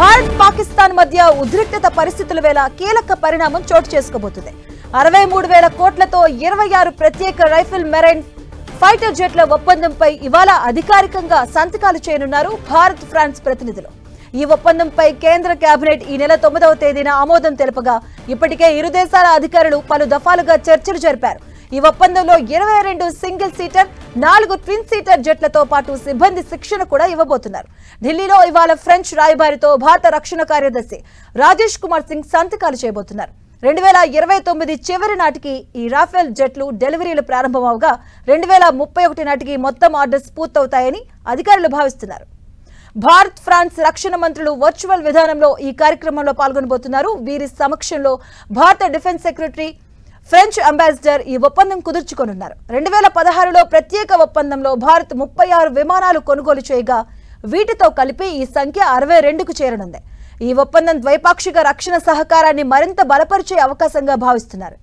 భారత్ పాకిస్తాన్ మధ్య ఉద్రిక్తత పరిస్థితుల వేళ కీలక పరిణామం చోటు చేసుకోబోతుంది. 63,000 కోట్లతో 26 ప్రత్యేక రైఫిల్ మెరైన్ ఫైటర్ జెట్ల ఒప్పందంపై ఇవాళ అధికారికంగా సంతకాలు చేయనున్నారు భారత్ ఫ్రాన్స్ ప్రతినిధులు. ఈ ఒప్పందంపై కేంద్ర కేబినెట్ ఈ నెల 9వ తేదీన ఆమోదం తెలుపగా ఇప్పటికే ఇరు దేశాల అధికారులు పలు దఫాలుగా చర్చలు జరిపారు. ఈ ఒప్పందంలో 22 సింగిల్ సీటర్, 4 ట్విన్ సీటర్ జెట్లతో పాటు సిబ్బంది శిక్షణ కూడా ఇవ్వబోతున్నారు. ఢిల్లీలో ఇవాళ ఫ్రెంచ్ రాయబారితో భారత రక్షణ కార్యదర్శి రాజేష్ కుమార్ సింగ్ సంతకాలు చేయబోతున్నారు. 2029 చివరి నాటికి ఈ రాఫెల్ జెట్లు డెలివరీలు ప్రారంభమవగా 2031 నాటికి మొత్తం ఆర్డర్స్ పూర్తవుతాయని అధికారులు భావిస్తున్నారు. భారత్ ఫ్రాన్స్ రక్షణ మంత్రులు వర్చువల్ విధానంలో ఈ కార్యక్రమంలో పాల్గొనబోతున్నారు. వీరి సమక్షంలో భారత డిఫెన్స్ సెక్రటరీ, ఫ్రెంచ్ అంబాసిడర్ ఈ ఒప్పందం కుదుర్చుకోనున్నారు. 2016లో ప్రత్యేక ఒప్పందంలో భారత్ 36 విమానాలు కొనుగోలు చేయగా వీటితో కలిపి ఈ సంఖ్య 62కు చేరనుంది. ఈ ఒప్పందం ద్వైపాక్షిక రక్షణ సహకారాన్ని మరింత బలపరిచే అవకాశంగా భావిస్తున్నారు.